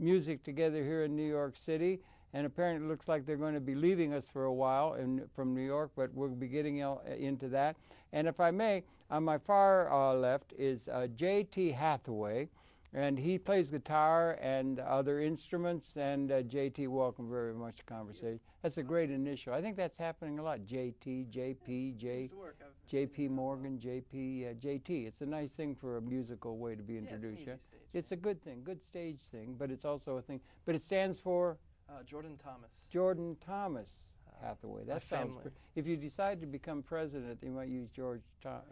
music together here in New York City. And apparently it looks like they're going to be leaving us for a while from New York, but we'll be getting into that. And if I may, on my far left is J.T. Hathaway, and he plays guitar and other instruments. And J.T., welcome very much to conversation. That's a great initial. I think that's happening a lot. J.T., J.P., J.P. Morgan, J.P., J.T. It's a nice thing for a musical way to be introduced. Yeah, it's a good thing, good stage thing, but it's also a thing. But it stands for? Jordan Thomas. Jordan Thomas Hathaway. That sounds good. If you decide to become president, you might use George Thomas.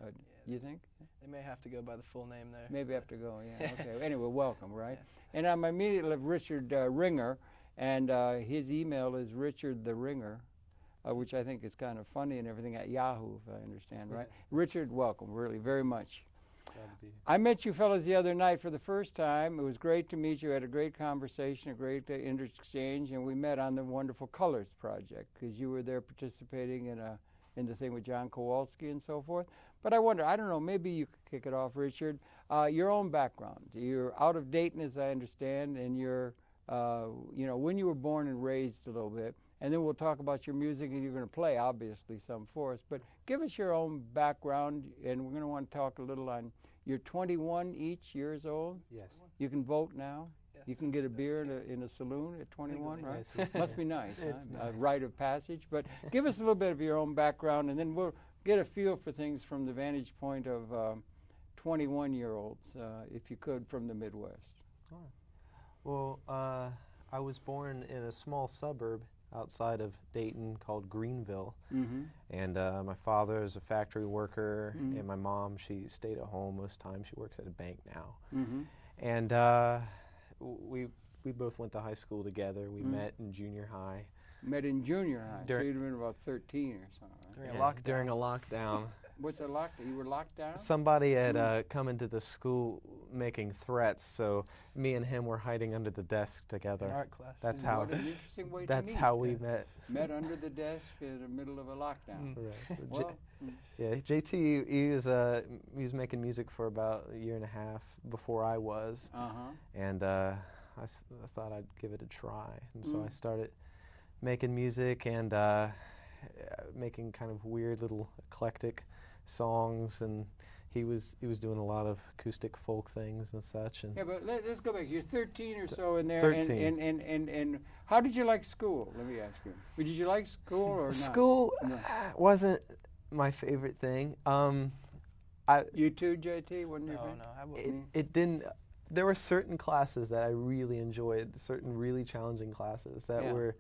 You think? They may have to go by the full name there. Maybe have to go, yeah. Okay. Anyway, welcome, right? Yeah. And on my immediate left, Richard Ringer, and his email is Richard the Ringer, which I think is kind of funny and everything at Yahoo, if I understand, right? Richard, welcome, really, very much. I met you fellas the other night for the first time. It was great to meet you. I had a great conversation, a great exchange, and we met on the Wonderful Colors project because you were there participating in the thing with John Kowalski and so forth. But I wonder, I don't know, maybe you could kick it off, Richard. Your own background. You're out of Dayton, as I understand, and you're, when you were born and raised a little bit. And then we'll talk about your music, and you're going to play, obviously, some for us. But give us your own background, and we're going to want to talk a little on, you're 21 each years old? Yes. You can vote now? Yes. You can get a beer in a saloon at 21, right? Yes, Must be nice, it's huh? nice. A rite of passage. But give us a little bit of your own background, and then we'll get a feel for things from the vantage point of 21-year-olds, if you could, from the Midwest. Well, I was born in a small suburb outside of Dayton called Greenville. Mm-hmm. And my father is a factory worker, and my mom, she stayed at home most times. She works at a bank now. Mm-hmm. And we both went to high school together. We met in junior high. Met in junior high, so you'd have been about 13 or something, right? During a lockdown. What's a lockdown? You were locked down? Somebody had come into the school making threats, so me and him were hiding under the desk together. In art class. That's how. What an interesting way to That's meet. how we met. Met under the desk in the middle of a lockdown. Right. Well, Yeah, JT, he was making music for about a year and a half before I was, and I thought I'd give it a try, and so I started making music and making kind of weird little eclectic songs, and he was doing a lot of acoustic folk things and such. And yeah, but let's go back. You're 13 or so in there. 13. And how did you like school? Let me ask you. Did you like school or not? School wasn't my favorite thing. You too, JT? Wasn't your thing? No, I wouldn't. It didn't. There were certain classes that I really enjoyed, certain really challenging classes that were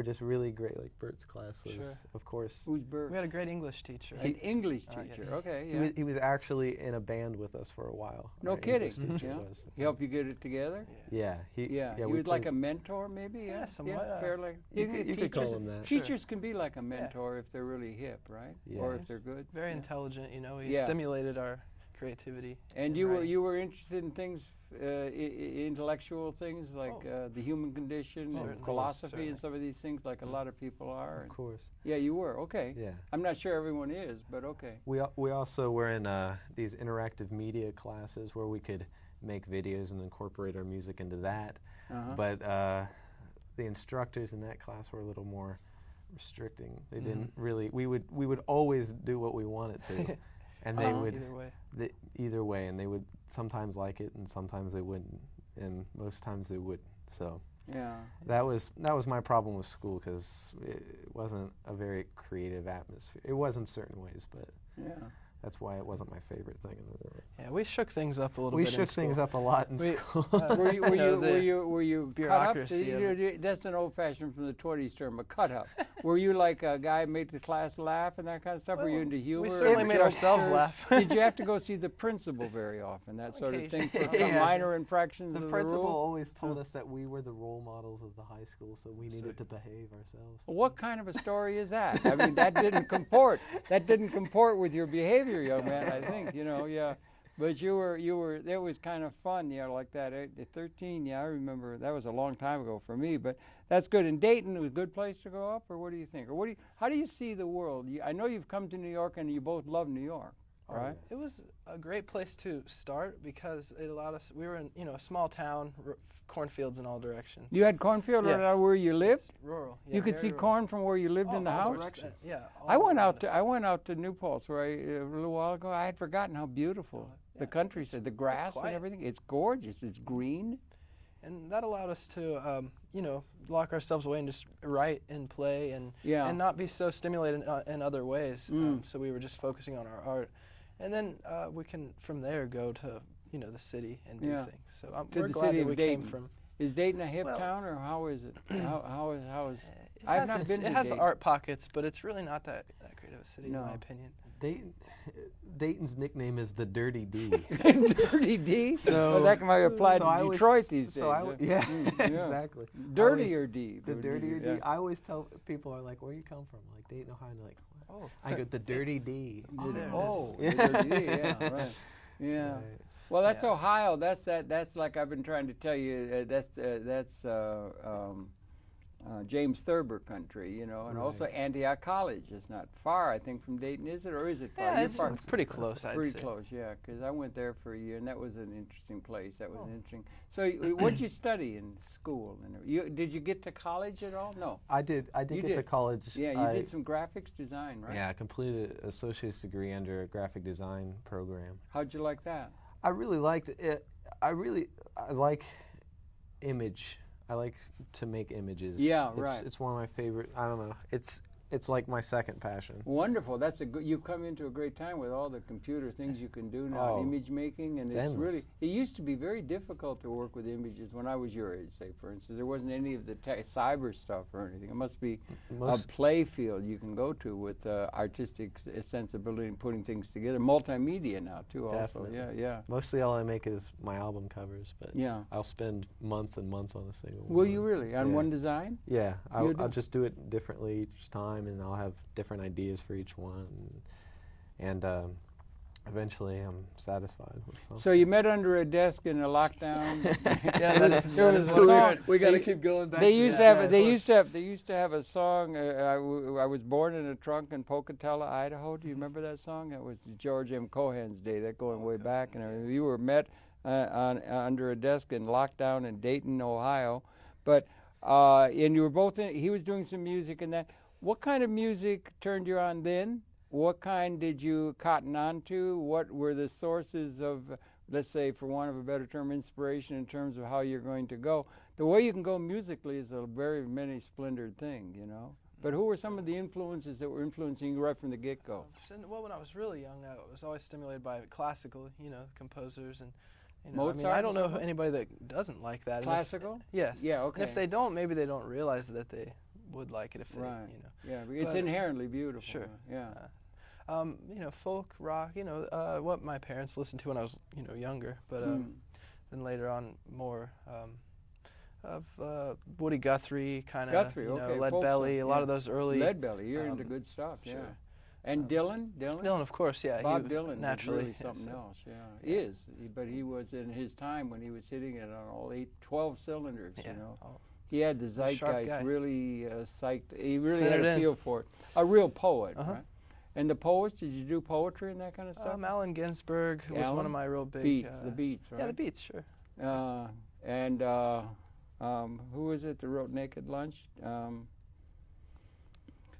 just really great. Like Bert's class was, of course. Who's Bert? We had a great English teacher. An English teacher. Yes. Okay, yeah. He was actually in a band with us for a while. No Our kidding. English teacher Yeah. was. He helped you get it together? Yeah. He we was like played- a mentor, maybe? Yeah, somewhat. Yeah, fairly. You could call him that. Teachers can be like a mentor if they're really hip, right? Yeah. Or if they're good. Very intelligent, He stimulated our creativity. And you were interested in things, intellectual things like the human condition, and philosophy, and some of these things, like a lot of people are. Of course. Yeah, you were. Okay. Yeah. I'm not sure everyone is, but okay. We also were in these interactive media classes where we could make videos and incorporate our music into that. But the instructors in that class were a little more restricting. They didn't really. We would always do what we wanted to. And they would either way, and they would sometimes like it, and sometimes they wouldn't, and most times they wouldn't. So that was my problem with school, because it wasn't a very creative atmosphere. It was in certain ways, but that's why it wasn't my favorite thing in the world. Yeah, we shook things up a little We bit. shook things up a lot in school. Were you bureaucracy cut up? That's an old-fashioned from the 20s term, a cut up. Were you like a guy who made the class laugh and that kind of stuff? Were you into humor? We certainly made ourselves laugh. Did you have to go see the principal very often, that sort of thing, for minor infractions The of the principal rule? always told us that we were the role models of the high school, so we needed to behave ourselves. What kind of a story is that? I mean, that didn't comport. That didn't comport with your behavior, young man, I think, But you were, it was kind of fun, like that. At 13, I remember, that was a long time ago for me, but that's good. And Dayton was a good place to grow up, or what do you think? Or how do you see the world? I know you've come to New York and you both love New York. right? It was a great place to start because it allowed us. We were in a small town, cornfields in all directions. You had cornfield right where you lived? Rural. Yeah, you could see corn from where you lived in the house? Yeah. I went out to New Paltz a little while ago. I had forgotten how beautiful the countryside, the grass and everything. It's gorgeous. It's green. And that allowed us to, lock ourselves away and just write and play and not be so stimulated in other ways. So we were just focusing on our art. And then we can, from there, go to, the city and do things. So we're glad that we came from. Is Dayton a hip town, or how is it? How is I've not been to It has art pockets, but it's really not that great of a city, in my opinion. Dayton's nickname is the Dirty D. Dirty D? So that might apply to Detroit these days. Exactly. Dirty or D? The Dirty or D. I always tell people, are like, where you come from? Like, Dayton, Ohio. And they're like, oh. I go, the Dirty D. The Dirty D, yeah, right. Yeah. Right. Well, that's Ohio. That's like I've been trying to tell you. That's James Thurber country, and also Antioch College. It's not far, I think, from Dayton, is it, or is it far? Yeah, it's pretty close, I'd say. Pretty close, yeah, because I went there for a year, and that was an interesting place. That was interesting. So, what did you study in school? Did you get to college at all? No. I did get to college. Yeah, you did some graphics design, right? Yeah, I completed an associate's degree under a graphic design program. How'd you like that? I really liked it. I like image. I like to make images. Yeah, right. It's one of my favorite. I don't know. It's like my second passion. Wonderful. That's you come into a great time with all the computer things you can do now, image making, and it's really. It used to be very difficult to work with images when I was your age. Say, for instance, there wasn't any of the cyber stuff or anything. It must be a play field you can go to with artistic sensibility and putting things together. Multimedia now too. Definitely. Also, yeah. Mostly all I make is my album covers, but I'll spend months and months on a single. Will you really on one design? Yeah, I'll just do it differently each time. And I'll have different ideas for each one, and eventually I'm satisfied with something. So you met under a desk in a lockdown. We got to keep going back. They used to have a song. I was born in a trunk in Pocatello, Idaho. Do you remember that song? It was George M. Cohan's day. That going way back, and you were met under a desk in lockdown in Dayton, Ohio, but and you were both in. He was doing some music and that. What kind of music turned you on then? What kind did you cotton on to? What were the sources of, let's say, for want of a better term, inspiration in terms of how you're going to go? The way you can go musically is a very many splendored thing, But who were some of the influences that were influencing you right from the get-go? Well, when I was really young, I was always stimulated by classical, composers and. Mozart, I don't know anybody that doesn't like that. Classical? Yes. Yeah, okay. And if they don't, maybe they don't realize that they would like it if they, Yeah, it's inherently beautiful. Sure. Yeah. Folk, rock, what my parents listened to when I was, younger. But then later on, more of Woody Guthrie, kind of, Lead Belly, a lot of those early. Lead Belly, you're into good stuff, sure. Yeah. And Dylan, of course, yeah. Bob Dylan, naturally, really something else, but he was in his time when he was hitting it on all 12 cylinders, He had the zeitgeist really psyched. He really had a feel for it. A real poet, right? And the poets, did you do poetry and that kind of stuff? Allen Ginsberg was one of my real big... the Beats, right? Yeah, the Beats, sure. And who was it that wrote Naked Lunch?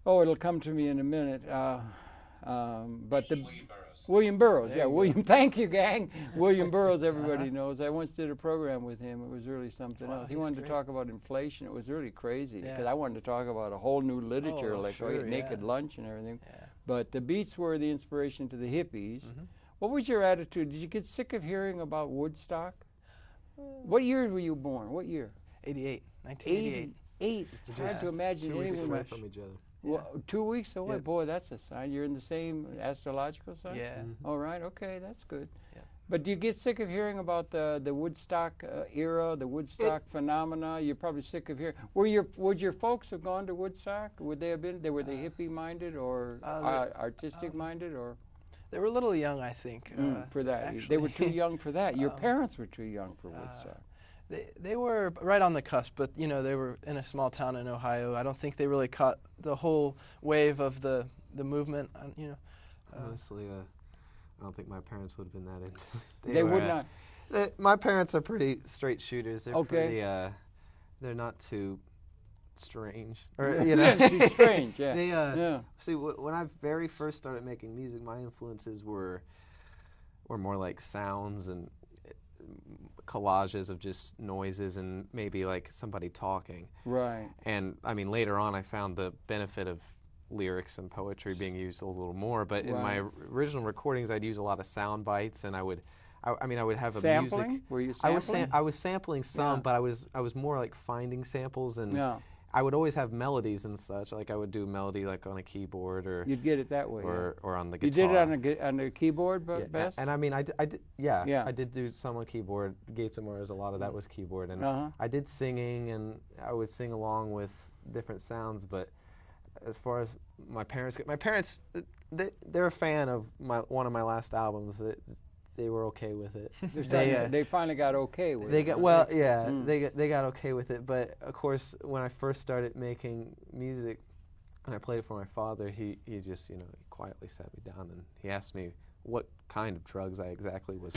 It'll come to me in a minute. But William Burroughs, William. Thank you, gang. William Burroughs, everybody knows. I once did a program with him. It was really something else. He wanted to talk about inflation. It was really crazy because I wanted to talk about a whole new literature, Naked Lunch and everything. Yeah. But the Beats were the inspiration to the hippies. What was your attitude? Did you get sick of hearing about Woodstock? What year were you born? What year? 1988. It's hard to imagine anyone away from each other. Well, 2 weeks away? Yep. Boy, that's a sign. You're in the same astrological sign? Yeah. All right, okay, that's good. Yep. But do you get sick of hearing about the Woodstock era, the Woodstock phenomena? You're probably sick of hearing. Would your folks have gone to Woodstock? Would they have been? Were they hippie-minded or artistic-minded? Or they were a little young, I think. For that. Actually, they were too young for that. Your parents were too young for Woodstock. They were right on the cusp, but they were in a small town in Ohio. I don't think they really caught the whole wave of the movement. Honestly, don't think my parents would have been that into it. They would not. My parents are pretty straight shooters. They're okay. pretty, they're not too strange. Or, you know. Too strange, yeah. They, see, when I very first started making music, my influences were more like sounds and collages of just noises and maybe like somebody talking. Right. And I mean, later on, I found the benefit of lyrics and poetry being used a little more. But in my original recordings, I'd use a lot of sound bites, and I would have sampling? a music. Were you sampling? I was sampling some, but I was more like finding samples, and I would always have melodies and such. Like I would do melody like on a keyboard, or you'd get it that way, or on the guitar. You did it on the keyboard, best. And I mean, I did do some on keyboard. Gates and Mars, a lot of that was keyboard, and I did singing, and I would sing along with different sounds. But as far as my parents, they're a fan of one of my last albums. They were okay with it. They finally got okay with it. They got okay with it. But of course, when I first started making music, and I played it for my father, he just he quietly sat me down and he asked me what kind of drugs I exactly was.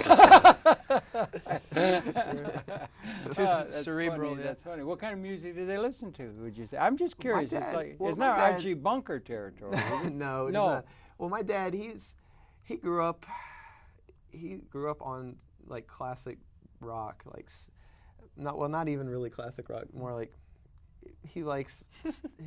Cerebral. That's funny. What kind of music did they listen to? Would you say? I'm just curious. It's not dad, actually bunker territory. No. Not. Well, my dad, he grew up on like classic rock, like not even really classic rock, more like he likes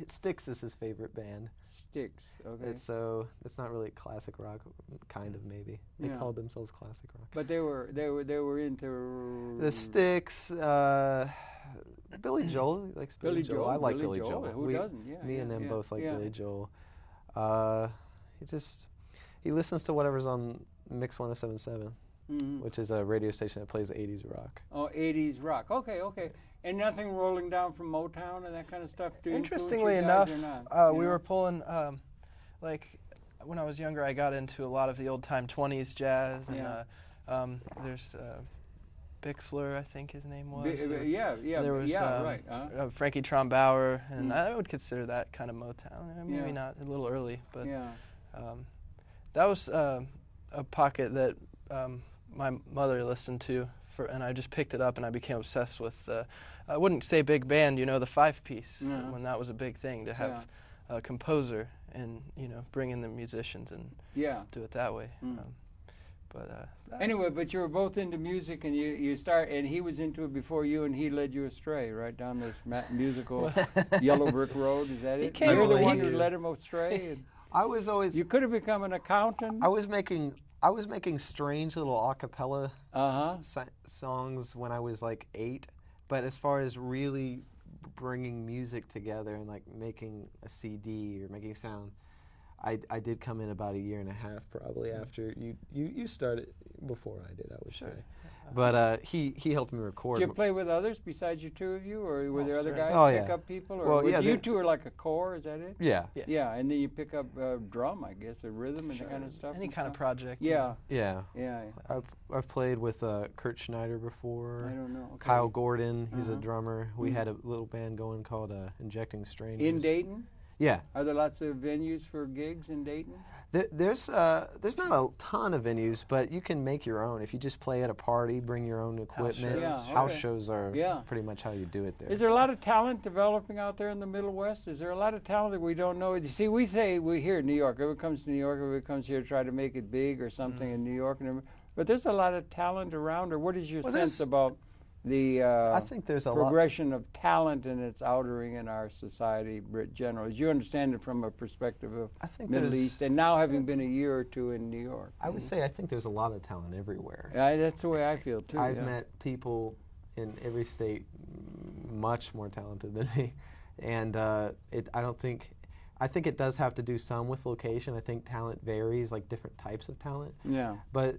Styx is his favorite band. Styx, okay. So it's not really classic rock, kind of maybe. They called themselves classic rock. But they were into the Styx. Billy Joel, he likes Billy Joel. I like Billy Joel. Who doesn't? Yeah. Me and him both like Billy Joel. He listens to whatever's on Mix 107.7, which is a radio station that plays 80s rock. Oh, 80s rock. Okay. And nothing rolling down from Motown and that kind of stuff? Interestingly enough, we were pulling, like, when I was younger, I got into a lot of the old-time 20s jazz. And there's Bixler, I think his name was. There was right. Frankie Trombauer, and I would consider that kind of Motown. Maybe not a little early, but that was a pocket that my mother listened to, and I just picked it up and I became obsessed with, I wouldn't say big band, the 5-piece, when that was a big thing, to have a composer and, bring in the musicians and do it that way. Anyway, but you were both into music, and you start, and he was into it before you, and he led you astray right down this musical yellow brick road. Is that it? You're the one who led him astray. I was always. You could have become an accountant. I was making strange little a cappella songs when I was like 8, but as far as really bringing music together and like making a CD or making sound, I did come in about a year and a half probably after you started. Before I did, I would say. But he helped me record. Did you play with others besides you two of you, or were there other guys pick up people? Or you two are like a core, is that it? Yeah. Yeah, and then you pick up drum, I guess, or rhythm and that kind of stuff. Any kind of project. Yeah. I've played with Kurt Schneider before. I don't know. Okay. Kyle Gordon, he's a drummer. We had a little band going called Injecting Strangers. In Dayton? Yeah. Are there lots of venues for gigs in Dayton? There's not a ton of venues, but you can make your own. If you just play at a party, bring your own equipment. House shows are pretty much how you do it there. Is there a lot of talent developing out there in the Middle West? Is there a lot of talent that we don't know? You see, we here in New York, everyone comes to New York, everybody comes here to try to make it big or something in New York. But there's a lot of talent around, or what is your sense about the I think there's a progression of talent and its outering in our society generally, as you understand it from a perspective of Middle East, and now having been a year or two in New York? I would say I think there's a lot of talent everywhere. That's the way I feel too. I've met people in every state much more talented than me, and I think it does have to do some with location. I think talent varies, like different types of talent. Yeah. But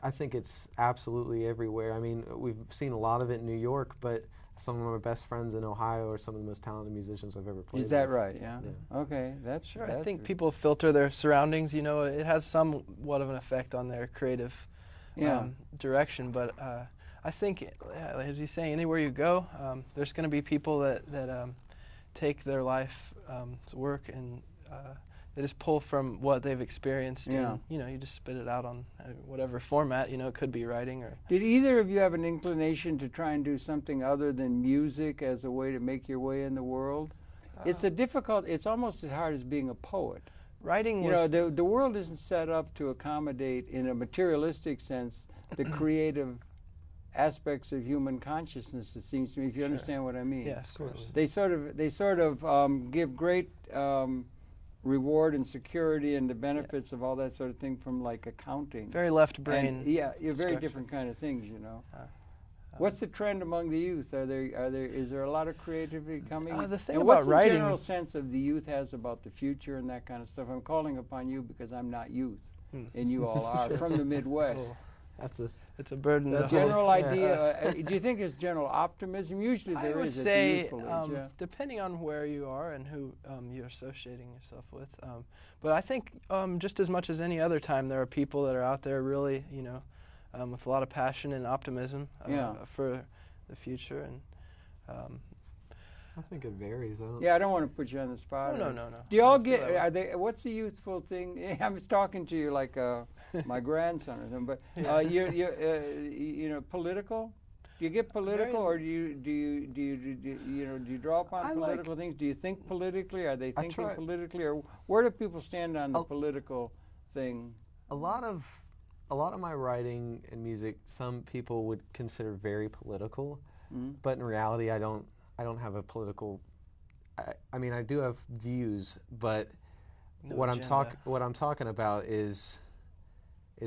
I think it's absolutely everywhere. I mean, we've seen a lot of it in New York, but some of my best friends in Ohio are some of the most talented musicians I've ever played with. Is that right? Yeah. Okay, that's sure. I think people filter their surroundings. It has somewhat of an effect on their creative direction. But I think, as he's saying, anywhere you go, there's going to be people that take their life to work and they just pull from what they've experienced, and you just spit it out on whatever format. It could be writing or. Did either of you have an inclination to try and do something other than music as a way to make your way in the world? It's almost as hard as being a poet. Writing was... the world isn't set up to accommodate, in a materialistic sense, the creative aspects of human consciousness, it seems to me, if you understand what I mean. Yes, of course. They sort of give great reward and security and the benefits of all that sort of thing from, like, accounting. Very left brain. Very different kind of things, What's the trend among the youth? Is there a lot of creativity coming? The thing and about what's writing, the general sense of the youth has about the future and that kind of stuff? I'm calling upon you because I'm not youth, and you all are from the Midwest. It's a burden. The general idea. Do you think it's general optimism? Usually there is. I would say, depending on where you are and who you're associating yourself with. But I think just as much as any other time, there are people that are out there really, with a lot of passion and optimism for the future. And I think it varies. I don't want to put you on the spot. No. Do you all get? What's the youthful thing? I'm talking to you like my grandson or something. But you political? Do you get political, or do you draw upon political things? Do you think politically? Are they thinking politically, or where do people stand on the political thing? A lot of my writing and music, some people would consider very political, but in reality, I don't have a political. I mean, I do have views, but what I'm talking about is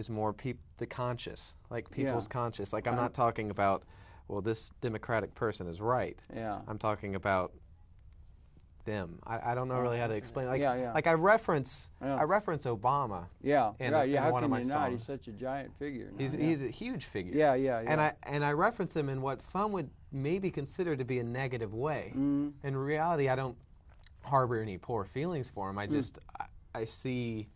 more the conscious, like people's conscious. Like I'm not talking about, well, this Democratic person is right. Yeah. I'm talking about them. I don't know really how to explain. Like, yeah. like I reference Obama. Yeah. In How one can of my you not? songs. He's such a giant figure. He's a huge figure. Yeah. And I reference him in what some would maybe consider to be a negative way. In reality, I don't harbor any poor feelings for him. I see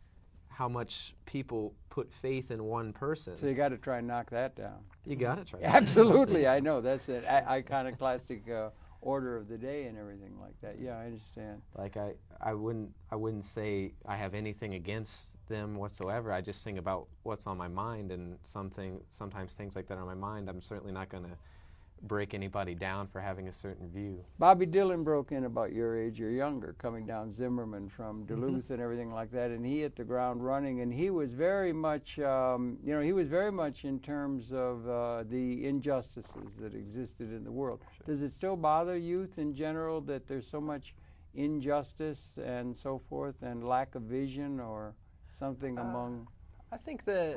how much people put faith in one person. So you got to try and knock that down. You got to try. Absolutely, I know that's an iconoclastic order of the day and everything like that. Yeah, I understand. Like I wouldn't say I have anything against them whatsoever. I just think about what's on my mind, and sometimes things like that are on my mind. I'm certainly not going to break anybody down for having a certain view. Bobby Dylan broke in about your age or younger, coming down Zimmerman from Duluth and everything like that, and he hit the ground running, and he was very much, in terms of the injustices that existed in the world. Does it still bother youth in general that there's so much injustice and so forth, and lack of vision or something among? I think that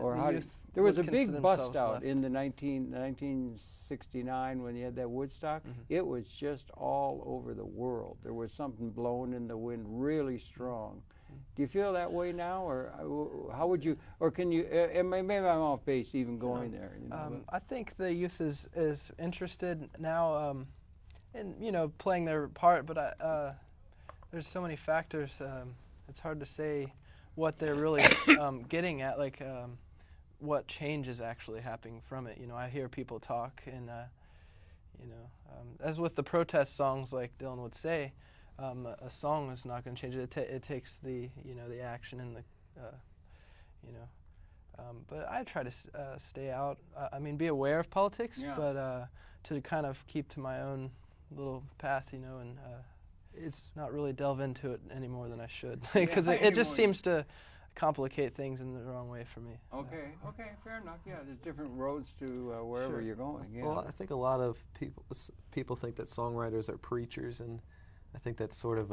there was a big bust out in the 1969 when you had that Woodstock. It was just all over the world. There was something blowing in the wind really strong. Do you feel that way now, or how would you, or can you? Maybe I'm off base even going there. I think the youth is interested now in playing their part, but there's so many factors. It's hard to say what they're really getting at, like what change is actually happening from it. I hear people talk, and as with the protest songs, like Dylan would say, a song is not going to change it. It takes the the action and the but I try to stay out. I mean, be aware of politics, but to kind of keep to my own little path, and it's not really delve into it any more than I should, because it just seems to complicate things in the wrong way for me. Okay, fair enough. Yeah, there's different roads to wherever you're going. Yeah. Well, I think a lot of people think that songwriters are preachers, and I think that's sort of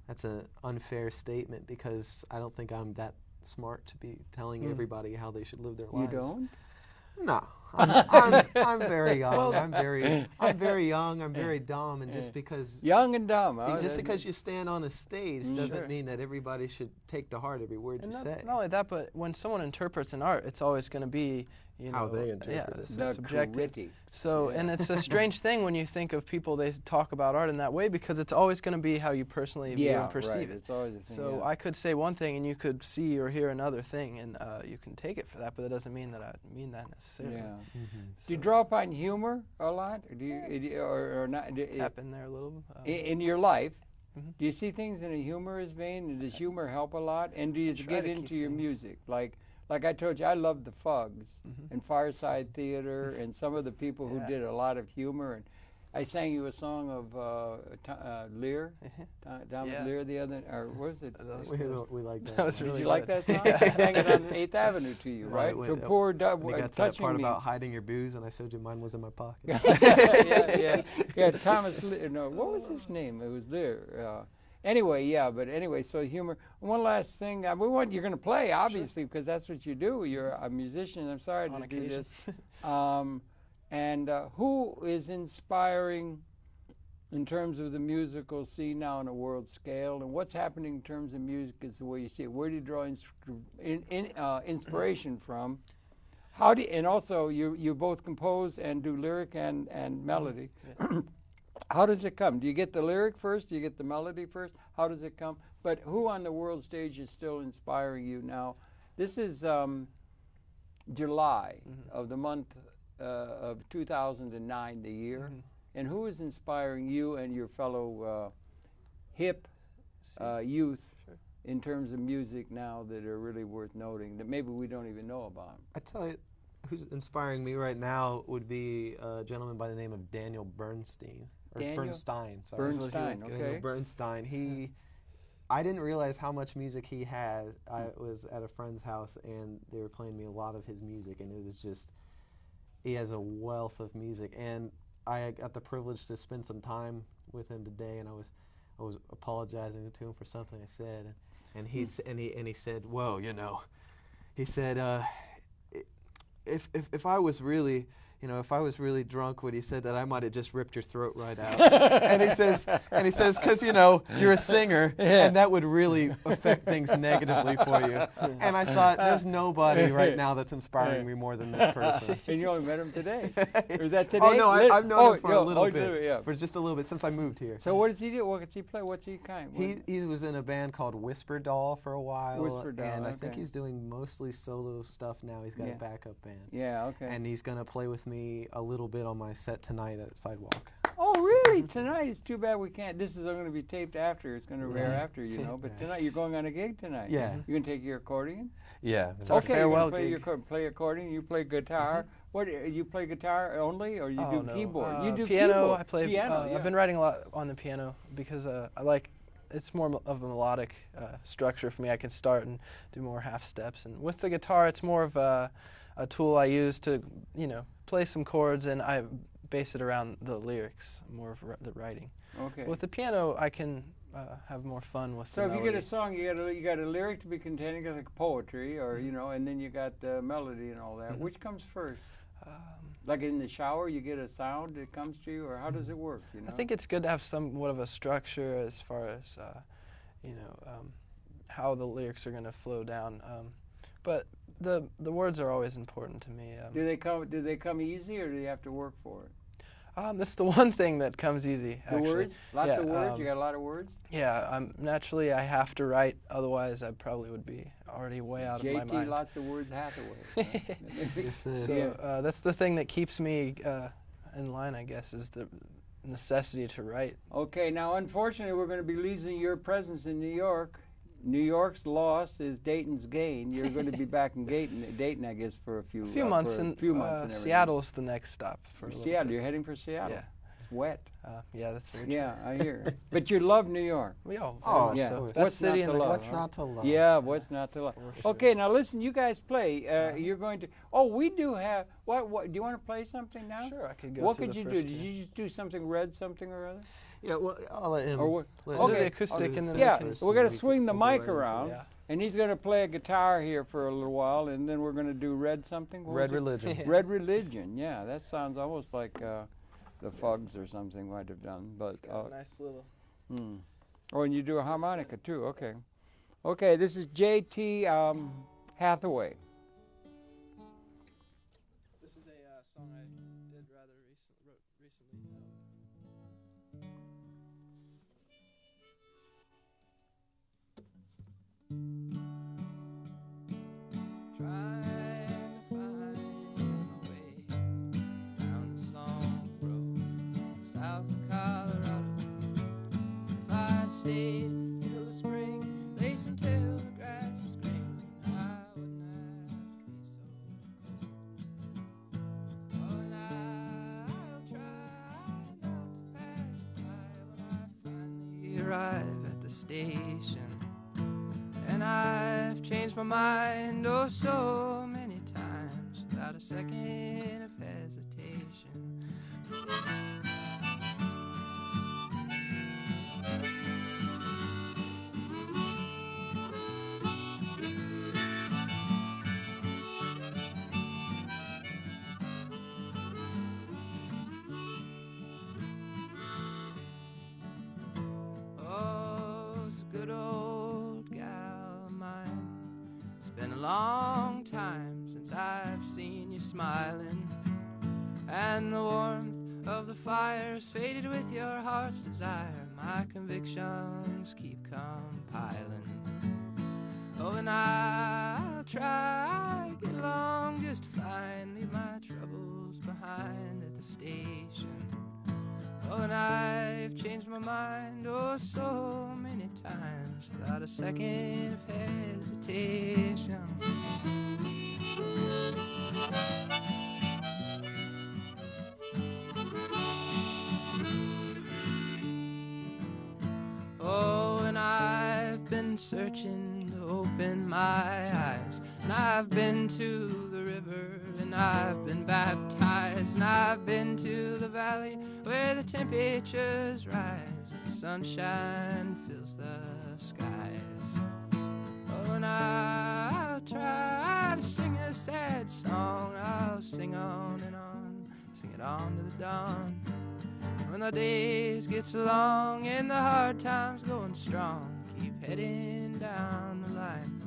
that's an unfair statement, because I don't think I'm that smart to be telling everybody how they should live their lives. You don't? No, I'm very young. I'm very young. I'm very dumb, and just because young and dumb, just because you stand on a stage doesn't mean that everybody should take to heart every word you say. Not only that, but when someone interprets an art, it's always going to be how they interpret it. The subjective. So, and it's a strange thing when you think of people, they talk about art in that way, because it's always going to be how you personally view and perceive it. It's always a thing. So I could say one thing, and you could see or hear another thing, and you can take it for that, but it doesn't mean that I mean that necessarily. Yeah. Do you draw upon humor a lot, or do you, or not? Tap in there a little. In your life, Do you see things in a humorous vein? And does humor help a lot? And do you get into your music? Like I told you, I love the Fugs and Fireside Theater and some of the people who did a lot of humor. And I sang you a song of Lear, Dominic Lear the other, or what was it? We like that. That was really Did you like that song? I sang it on 8th Avenue to you, right? For poor we got that part me. about hiding your booze, and I showed you mine was in my pocket. yeah. Thomas Lear. No, what was his name? It was Lear. Anyway, so humor. One last thing. You're going to play, obviously, because that's what you do. You're a musician. I'm sorry to do this. And who is inspiring in terms of the musical scene now on a world scale? And what's happening in terms of music is the way you see it. Where do you draw inspiration from? And also, you both compose and do lyric and melody. How does it come? Do you get the lyric first? Do you get the melody first? How does it come? But who on the world stage is still inspiring you now? This is July of the month of 2009, the year. And who is inspiring you and your fellow hip youth in terms of music now that are really worth noting, that maybe we don't even know about? I tell you, who's inspiring me right now would be a gentleman by the name of Daniel Bernstein. Bernstein. Sorry. Bernstein, okay. Daniel Bernstein. I didn't realize how much music he had. I was at a friend's house, and they were playing me a lot of his music, and it was just, he has a wealth of music. And I got the privilege to spend some time with him today, and I was apologizing to him for something I said, and he said, "Whoa, he said, if I was really." If I was really drunk when he said that, I might have just ripped your throat right out. and he says, because you're a singer, and that would really affect things negatively for you. And I thought, there's nobody right now that's inspiring me more than this person. And you only met him today. Or is that today? Oh no, I've known him for a little bit, for just a little bit since I moved here. So what does he do? What does he play? What's he kind? He was in a band called Whisper Doll for a while. Whisper Doll, and I think he's doing mostly solo stuff now. He's got a backup band. Yeah, okay. And he's gonna play with me a little bit on my set tonight at Sidewalk. Oh, really? Tonight? It's too bad we can't. This is going to be taped after. It's going to air after, But tonight, you're going on a gig tonight. Yeah. You can take your accordion? Yeah. It's okay, farewell gig. Play accordion. You play guitar. What, you play guitar only, or you do keyboard? You do piano. Keyboard. I play piano. I've been writing a lot on the piano because I like. It's more of a melodic structure for me. I can start and do more half steps, and with the guitar, it's more of a tool I use to, play some chords, and I base it around the lyrics, more of the writing. Okay. With the piano, I can have more fun with the melody. So if you get a song, you got a lyric to be containing, like poetry, or and then you got the melody and all that. Which comes first? Like in the shower, you get a sound that comes to you, or how does it work? I think it's good to have somewhat of a structure as far as how the lyrics are going to flow down. But the words are always important to me. Do they come easy, or do you have to work for it? That's the one thing that comes easy. The actually. Words? Lots of words? You got a lot of words? Yeah. Naturally, I have to write. Otherwise, I probably would be already way out of my mind. J.T. lots of words, Hathaway. So that's the thing that keeps me in line, I guess, is the necessity to write. Okay. Now, unfortunately, we're going to be losing your presence in New York. New York's loss is Dayton's gain. You're going to be back in Dayton, I guess, for a few months. And Seattle's the next stop for Seattle. You're heading for Seattle. Yeah. It's wet. Yeah, that's very true. Yeah, I hear. But you love New York. Yeah. So. What's not to love? What's not to love? Yeah, what's not to love? Sure. Okay, now listen. You guys play. You're going to. Oh, we do have. What? Do you want to play something now? Sure, I could go. What could you do? Did you just do something? Read something or other? Yeah, well, I'll let him. Okay, the acoustic, and then we're going to swing the mic around, and he's going to play a guitar here for a little while, and then we're going to do Red something. Red Religion. Red Religion. Yeah, that sounds almost like the Fugs or something might have done, but nice little. Oh, and you do a harmonica too. Okay, okay. This is J.T. Hathaway. This is a song I did rather wrote recently. Trying to find my way down this long road south of Colorado. If I stayed till the spring, laced until the grass was green. I wouldn't have to be so cold. Oh, and I'll try not to pass by when I finally arrive at the station. And I've changed my mind oh so many times without a second of hesitation. Oh, it's a good old gal of mine. It's been a long time since I've seen you smiling, and the warmth of the fire's faded with your heart's desire. My convictions keep compiling. Oh, and I'll try to get along just fine, leave my troubles behind at the station. Oh, and I've changed my mind oh so many times without a second of hesitation. Oh, and I've been searching to open my eyes, and I've been to the river, and I've been baptized, and I've been to the valley where the temperatures rise, the sunshine fills the skies. Oh, and I'll try to sing a sad song, I'll sing on and on, sing it on to the dawn. When the days get so long and the hard times going strong, keep heading down the line.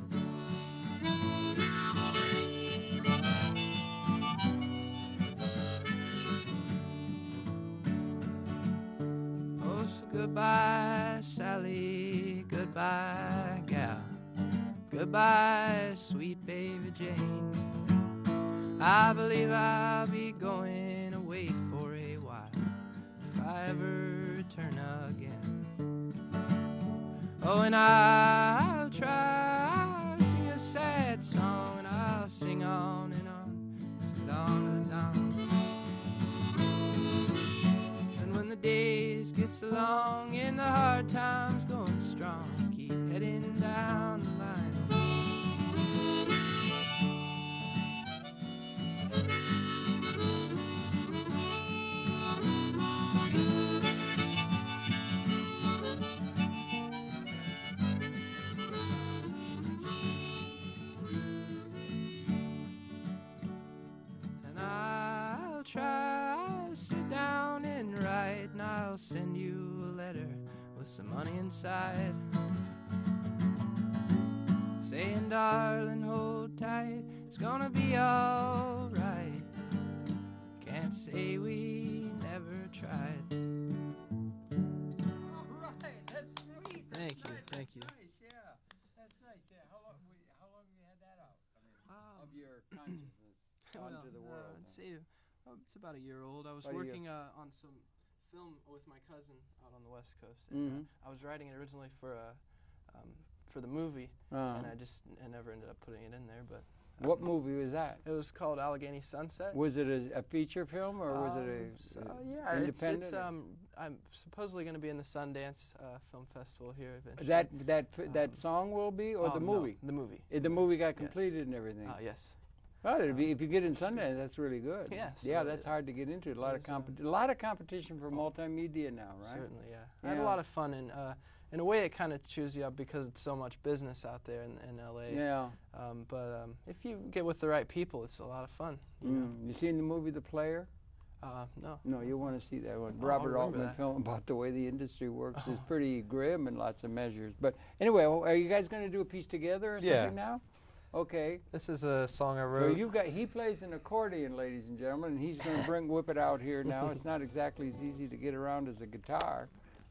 Oh, so goodbye, Sally, goodbye, gal, goodbye, sweet baby Jane. I believe I'll be going away for a while, if I ever return again. Oh, and I'll try to sing a sad song, and I'll sing on and on, sing it on to the dawn. And when the days get so long and the hard times going strong, keep heading down the line. Try to sit down and write, and I'll send you a letter with some money inside, saying, darling, hold tight, it's gonna be all right. Can't say we never tried. All right, that's sweet. Thank you, thank you. Nice, yeah, that's nice. Yeah, how long have you had that out? I mean, of your consciousness onto the world. Let's see. It's about a year old. I was working on some film with my cousin out on the West Coast. And, I was writing it originally for the movie, and I never ended up putting it in there. But what movie was that? It was called Allegheny Sunset. Was it a feature film, or was it a independent? It's I'm supposedly going to be in the Sundance Film Festival here eventually. That song will be, or the movie? No, the movie. The movie got completed and everything. Yes. Well, if you get in Sundance, that's really good. Yes. Yeah, that's hard to get into. A lot of competition for multimedia now, right? Certainly, yeah. I had a lot of fun, and in a way, it kind of chews you up because it's so much business out there in L.A. Yeah. But if you get with the right people, it's a lot of fun. You seen the movie The Player? No. No, you want to see that one. Robert Altman film about the way the industry works is pretty grim in lots of measures. But anyway, are you guys going to do a piece together or something now? Okay. This is a song I wrote. So he plays an accordion, ladies and gentlemen, and he's going to whip it out here now. It's not exactly as easy to get around as a guitar,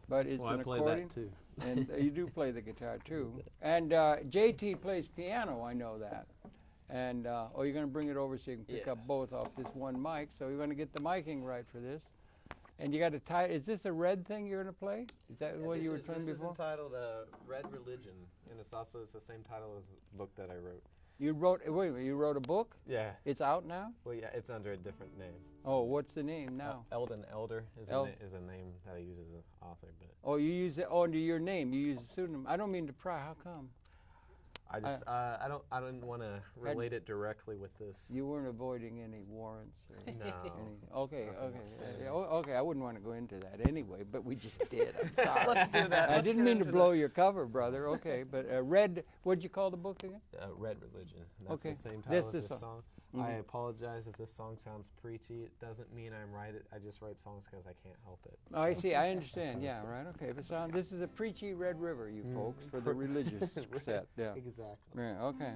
but it's an accordion. I play that too. And you do play the guitar too. And J.T. plays piano, I know that. And you're going to bring it over so you can pick up both off this one mic. So you're going to get the miking right for this. And you got a title. Is this a Red thing you're going to play? Is that what you were playing before? This is entitled Red Religion, and it's the same title as the book that I wrote. You wrote, wait a minute, you wrote a book? Yeah. It's out now? Well, yeah, it's under a different name. So what's the name now? Eldon Elder is a name that I use as an author. But oh, you use it under your name. You use a pseudonym. I don't mean to pry. How come? I just I didn't want to relate it directly with this. You weren't avoiding any warrants? Or No. Okay. Okay, I wouldn't want to go into that anyway, but we just did. I'm sorry. Let's do that. I didn't mean to blow your cover, brother. Okay, but Red, what'd you call the book again? Red Religion. That's okay. the same title That's as this song. I apologize if this song sounds preachy. It doesn't mean I'm right. I just write songs because I can't help it. So. Oh, I see. I understand. Yeah, right. Okay. But this is a preachy Red River, you folks, for the religious set. Yeah. Exactly. Yeah. Okay.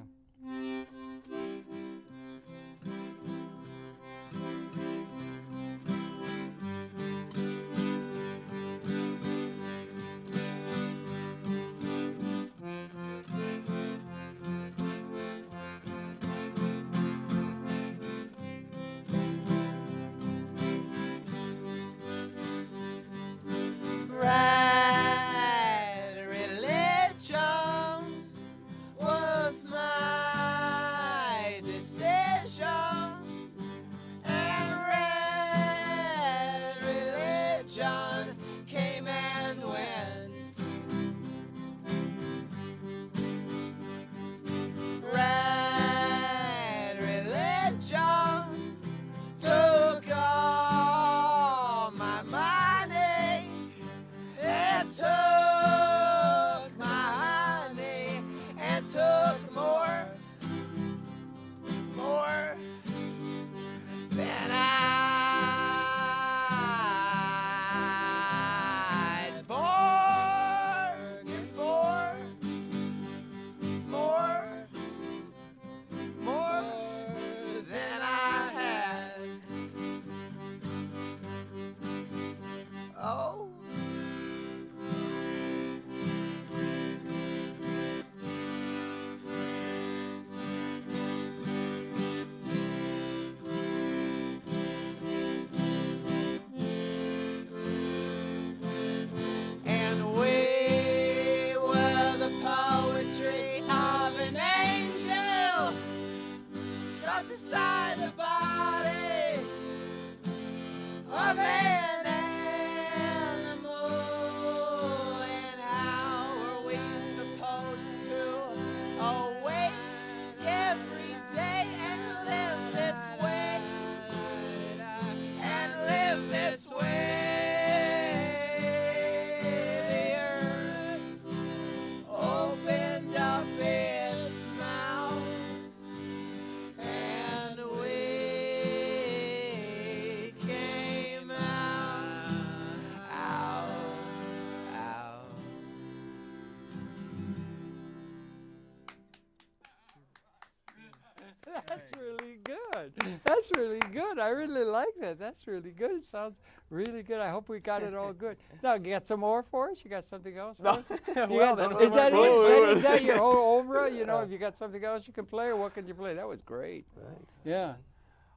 That's really good. That's really good. I really like that. That's really good. It sounds really good. I hope we got it all good. Now, you got some more for us? You got something else for us? Well, then is that it? Is that your whole opera? You know, if you got something else you can play, or what can you play? That was great. Thanks. Yeah.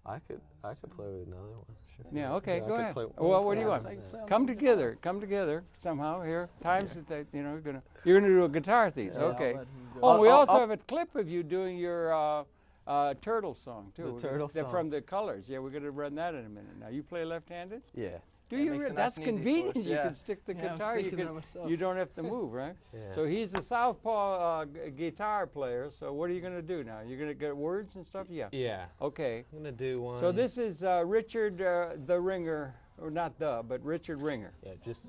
I could play with another one. Sure. Yeah. Okay. Yeah, go ahead. Well, what do you want? Come together. Come together somehow here. Times that they, you're gonna do a guitar theme. Yeah, okay. Oh, we also have a clip of you doing your turtle song too. The turtle song. From the Colors. Yeah, we're gonna run that in a minute. Now, you play left-handed? Yeah. Do Yeah, you? makes it nice That's and easy for convenient. us, You yeah. can stick the Yeah, I was guitar. thinking that myself. You don't have to move, right? Yeah. So he's a southpaw guitar player. So what are you gonna do now? You're gonna get words and stuff? Yeah. Yeah. Okay. I'm gonna do one. So this is Richard the Ringer, or not but Richard Ringer. Yeah, just.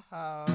I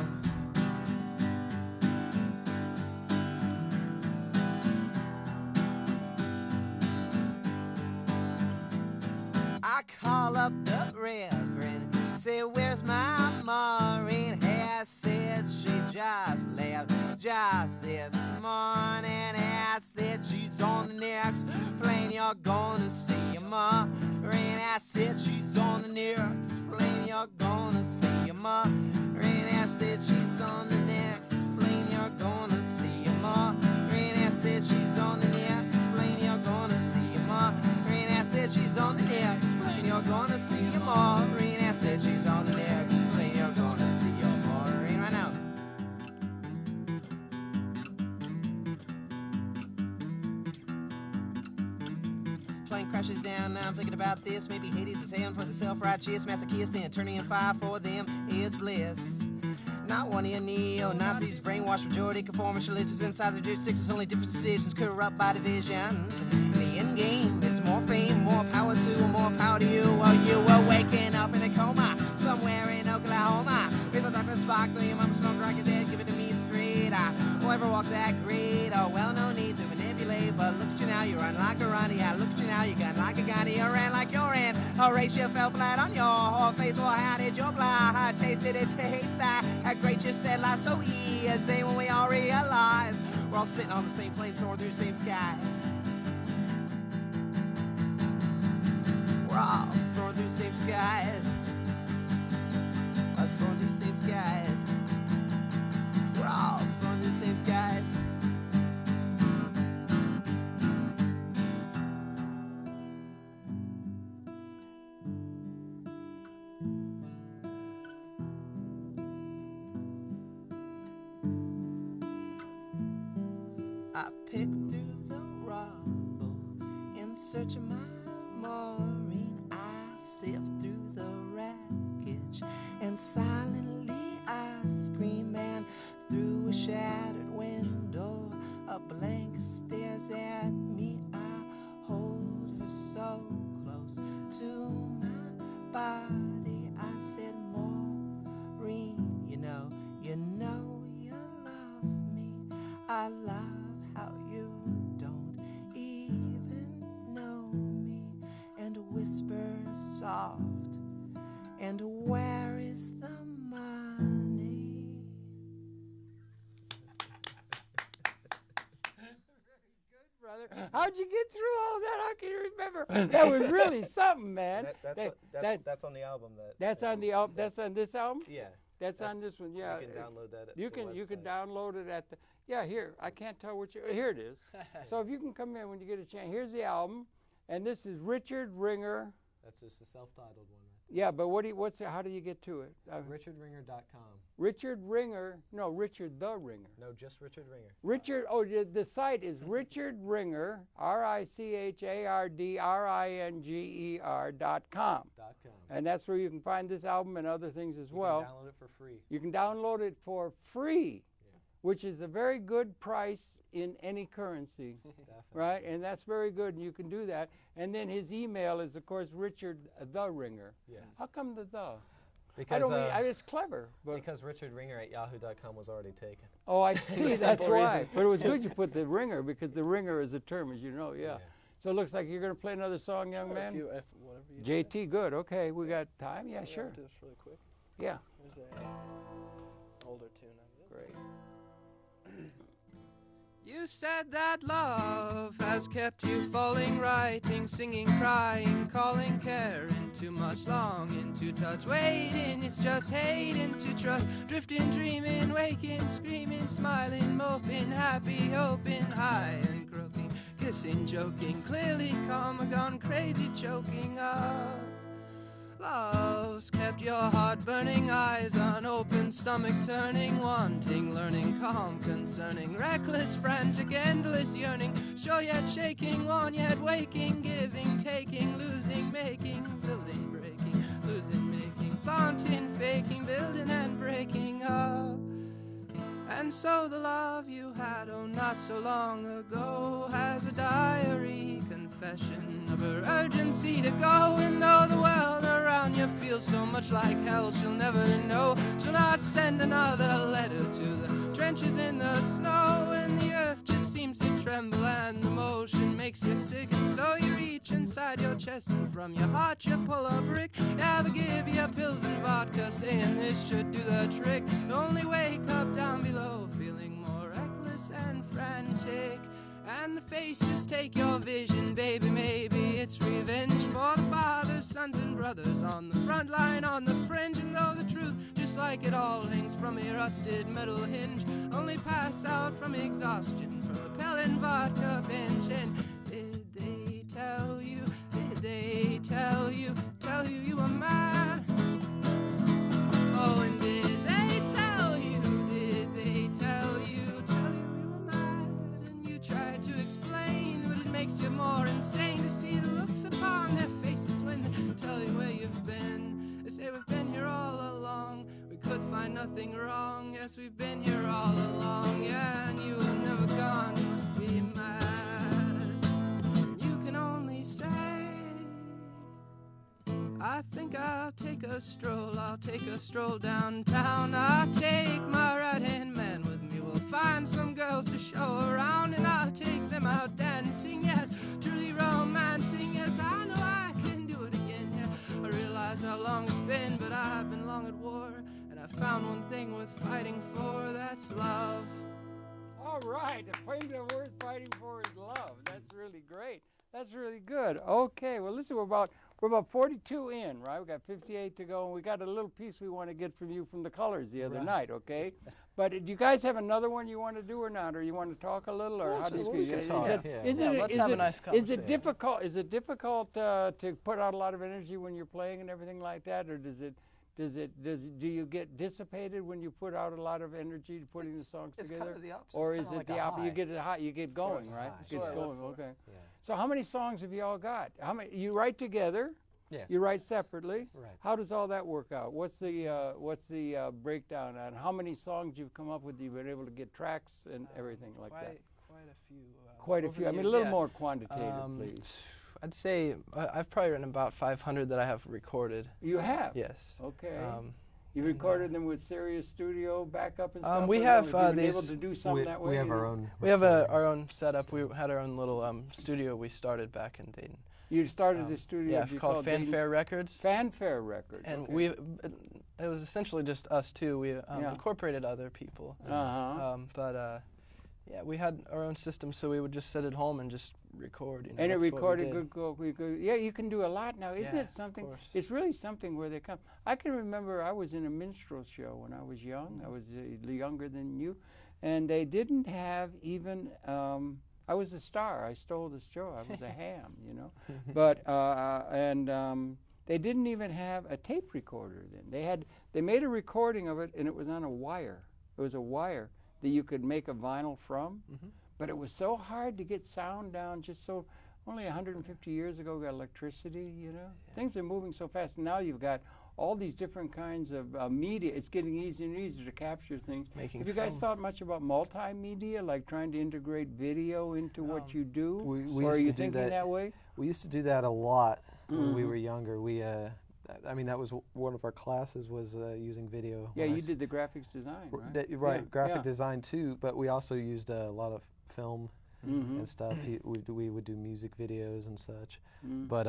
call up the Reverend, say, where's my Maureen? Has said she just left just this morning. Has said she's on the next plane, you're gonna see your Maureen. Has said she's on the next plane, you're gonna see your Maureen. Has said she's on the next plane, you're gonna see your Maureen. Has said she's on the next plane, you're gonna see your Maureen. Has said she's on the next plane, you're gonna see your Maureen. Has said she's on the next plane, you're gonna see your Maureen. Right now. Plane crashes down, now I'm thinking about this. Maybe Hades is hell for the self-righteous masochist, and turning in fire for them is bliss. Not one of your neo-Nazis, brainwashed majority conformist religions inside their jurisdictions, only different decisions corrupt by divisions. The end game is more fame, more power to you, while you were waking up in a coma somewhere in Oklahoma. With a Dr. Spock, though your mama smoked rock and dead, give it to me straight. Whoever walked that grade, oh well, no need to manipulate, but look at you now, you run like a runny. Yeah, look at you now, you gun like a gunny, you ran like you're in. Horatio fell flat on your face, well, how did your blood taste? Did it taste that great? You said life so easy when we all realize we're all sitting on the same plane, soaring through the same skies. We're all soaring through the same skies. Soaring through the same skies. We're all soaring through the same skies. I picked through the rubble in search of my Maureen. I sift through the wreckage and silently I scream, and through a shattered window a blank stares at me. I hold her so close to my body. I said, Maureen, you know you love me. I love how you don't even know me, and whisper soft, and where is the money? Brother, how'd you get through all that? I can remember. That was really something, man. That's on the album. That's on the album. That's on this album. Yeah. That's on this one. Yeah. You can download that. At you the can website. download it at the. Yeah, here. I can't tell what you. Here it is. So if you can come in when you get a chance. Here's the album, and this is Richard Ringer. That's just the self-titled one. Yeah, but how do you get to it? RichardRinger.com. Richard Ringer. No, Richard the Ringer. No, just Richard Ringer. Richard. Oh, the site is Richard Ringer. RichardRinger.com. And that's where you can find this album and other things as well. You can download it for free. You can download it for free, which is a very good price in any currency, right? And that's very good, and you can do that. And then his email is, of course, Richard the Ringer. Yes. How come the? Because it's clever. But because RichardRinger@yahoo.com was already taken. Oh, I see. That's why. But it was good you put the Ringer, because the Ringer is a term, as you know. Yeah. So it looks like you're going to play another song, young man. Whatever you JT, good. Okay, we got time. Yeah, sure. Do this really quick. Yeah. There's a older tune of it. Great. You said that love has kept you falling, writing, singing, crying, calling, caring, too much longing to touch, waiting, it's just hating to trust, drifting, dreaming, waking, screaming, smiling, moping, happy, hoping, high and croaking, kissing, joking, clearly calm, gone crazy, choking up. Love's kept your heart burning, eyes unopen, stomach turning, wanting, learning, calm, concerning, reckless, frantic, endless yearning, sure yet shaking, worn yet waking, giving, taking, losing, making, building, breaking, losing, making, flaunting, faking, building and breaking up. And so the love you had, oh not so long ago, has a diary confession of her urgency to go. And though the world around you feels so much like hell, she'll never know, she'll not not send another letter to the trenches in the snow, and the earth just seems to tremble and the motion makes you sick, and so you reach inside your chest and from your heart you pull a brick. Yeah, they give you pills and vodka saying this should do the trick. Only wake up down below feeling more reckless and frantic, and the faces take your vision, baby, maybe it's revenge for the fathers, sons and brothers on the front line, on the fringe. And though the truth, just like it all, hangs from a rusted metal hinge, only pass out from exhaustion from a pill and vodka binge. And did they tell you you were mad? Oh, and did they tell you were mad? And you try to explain, but it makes you more insane to see the looks upon their faces when they tell you where you've been. They say we've been here all along, we could find nothing wrong. Yes, we've been here all along, yeah, and you have never gone, you must be mad. And you can only say, I think I'll take a stroll downtown. I'll take my right-hand man with me, we'll find some girls to show around, and I'll take them out dancing, yes, truly romancing, yes, I know I can do it again, yeah. I realize how long it's been, but I've been long at war, and I found one thing worth fighting for, that's love. All right, the thing that we're fighting for is love. That's really great. That's really good. Okay, well, listen, we're about 42 in, right? We got 58 to go, and we got a little piece we want to get from you from the Colors the other night, okay? But do you guys have another one you want to do or not, or you want to talk a little, or how do you feel? Let's have a nice conversation. Is it difficult to put out a lot of energy when you're playing and everything like that, or do you get dissipated when you put out a lot of energy putting the songs together? It's kind of the opposite. Or is it the opposite? You get it hot, you get going, right? It gets going. Okay. Yeah. So how many songs have you all got? How many? You write together? Yeah. You write separately? Right. How does all that work out? What's the breakdown on how many songs you've come up with? You've been able to get tracks and everything like that. Quite a few. Quite a few. I mean, a little more quantitative, please. I'd say I've probably written about 500 that I have recorded. You have? Yes. Okay. You recorded them with Sirius Studio backup and stuff? We have been able to do something that way? We have our own. We have our own setup. We had our own little studio we started back in Dayton. You started the studio? Yeah, it's called Fanfare Records. Fanfare Records. And it was essentially just us two. We incorporated other people. Yeah, we had our own system, so we would just sit at home and just record. And it recorded good. Yeah, you can do a lot now. Isn't it something? It's really something where they come. I can remember I was in a minstrel show when I was young. I was younger than you. And they didn't have even, I was a star. I stole the show. I was a ham, you know. But, they didn't even have a tape recorder then. They made a recording of it, and it was on a wire. It was a wire that you could make a vinyl from, but it was so hard to get sound down. Just so only 150 years ago we got electricity, you know. Things are moving so fast. Now you've got all these different kinds of media. It's getting easier and easier to capture things. Have you guys thought much about multimedia, like trying to integrate video into what you do? Or are you thinking that way? We used to do that a lot when we were younger. I mean, that was one of our classes was using video. Yeah, you did the graphics design, right? Right, graphic design too, but we also used a lot of film and stuff. We would do music videos and such. But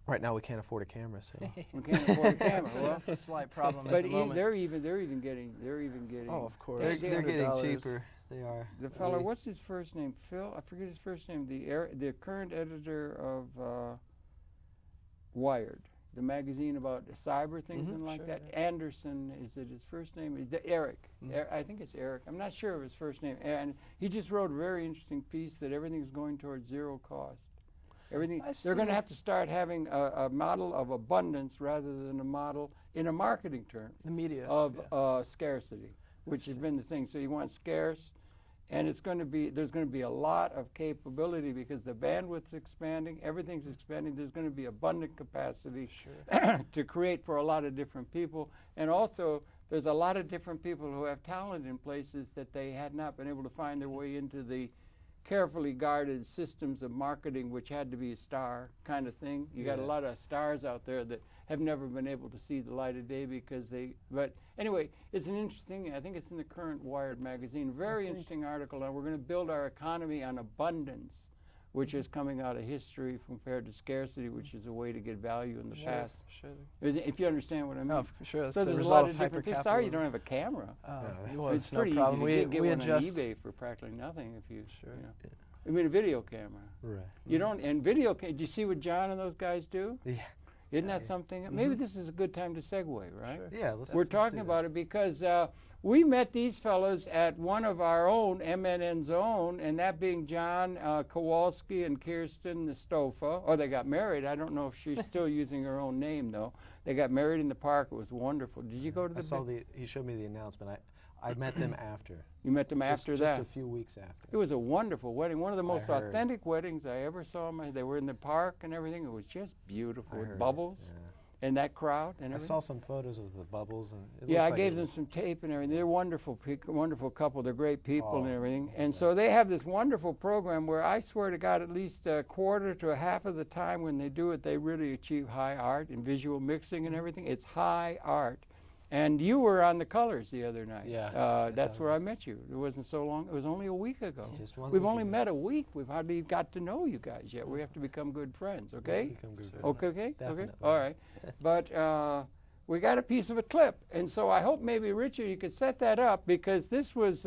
right now we can't afford a camera, so we can't afford a camera. Well, that's a slight problem but at the moment. they're even getting. Oh, of course. They're getting cheaper. They are. The fellow, what's his first name? Phil? I forget his first name. The current editor of Wired, the magazine about cyber things and like that. Anderson, is it his first name? Eric. I think it's Eric. I'm not sure of his first name. And he just wrote a very interesting piece that everything's going towards zero cost. Everything. They're going to have to start having a model of abundance rather than a model, in a marketing term, the media of scarcity, which has been the thing. So you want scarce, and there's going to be a lot of capability because the bandwidth's expanding, everything's expanding. There's going to be abundant capacity to create for a lot of different people, and also there's a lot of different people who have talent in places that they had not been able to find their way into the carefully guarded systems of marketing, which had to be a star kind of thing. You got a lot of stars out there that have never been able to see the light of day because they, but anyway, it's an interesting, I think it's in the current Wired magazine, very interesting article, and we're going to build our economy on abundance, which is coming out of history compared to scarcity, which is a way to get value in the past. Sure. If you understand what I mean. Oh, sure. That's so a there's result a lot of of different things. hypercapitalism. Sorry you don't have a camera. Well, it's no pretty problem. easy to get We one adjust. on eBay for practically nothing if you, Sure. you know. I mean, a video camera. Right. You don't, and video, do you see what John and those guys do? Yeah. Isn't that something? Maybe this is a good time to segue, right? Sure. Yeah, We're talking about it because we met these fellows at one of our own, MNN's own, and that being John Kowalski and Kirsten Stofa. Oh, they got married. I don't know if she's still using her own name, though. They got married in the park. It was wonderful. Did you go to the... I saw he showed me the announcement. I met them after. You met them after that? Just a few weeks after. It was a wonderful wedding. One of the most authentic weddings I ever saw. They were in the park and everything. It was just beautiful with bubbles. Yeah. And that crowd and everything. I saw some photos of the bubbles. And I gave them some tape and everything. They're wonderful couple. They're great people and everything. And so they have this wonderful program where I swear to God, at least a quarter to a half of the time when they do it, they really achieve high art and visual mixing and everything. It's high art. And you were on the Colors the other night. Yeah. That's where I met you. It wasn't so long. It was only a week ago. Just 1 We've week only ago. met a week. We've hardly got to know you guys yet. We have to become good friends, okay? Become good friends. Okay? Definitely. All right. But we got a piece of a clip. And so I hope maybe, Richard, you could set that up because this was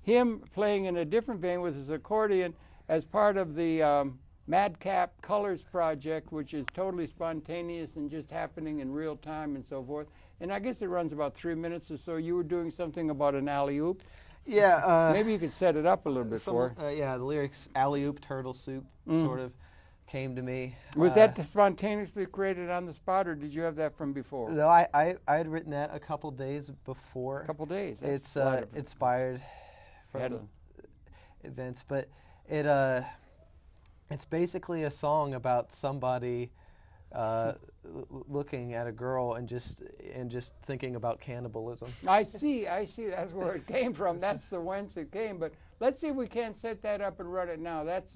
him playing in a different vein with his accordion as part of the Madcap Colors project, which is totally spontaneous and just happening in real time and so forth. And I guess it runs about 3 minutes or so. You were doing something about an alley-oop. Yeah. Maybe you could set it up a little bit for her. Yeah, the lyrics alley-oop turtle soup sort of came to me. Was that spontaneously created on the spot, or did you have that from before? No, I had written that a couple days before. A couple days. It's inspired from events, but it's basically a song about somebody looking at a girl and just thinking about cannibalism. I see. That's where it came from. That's the whence it came. But let's see if we can't set that up and run it now. That's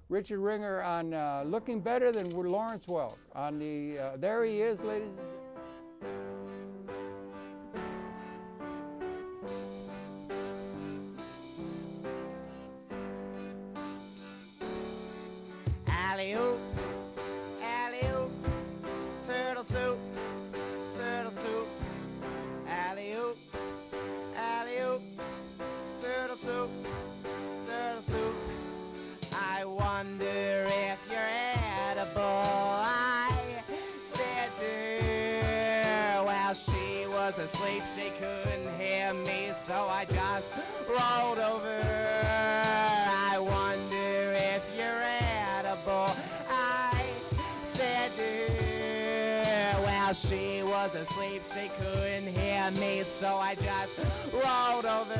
Richard Ringer on Looking Better Than Lawrence Welk. On the there he is, ladies. Alley-oop, alley-oop, turtle soup, alley-oop, alley-oop, turtle soup. I wonder if you're edible, I said to her. Well, she was asleep, she couldn't hear me, so I just rolled over. I wonder if you're edible, I said to her. Well, she was asleep, she couldn't hear me, so I just rolled over.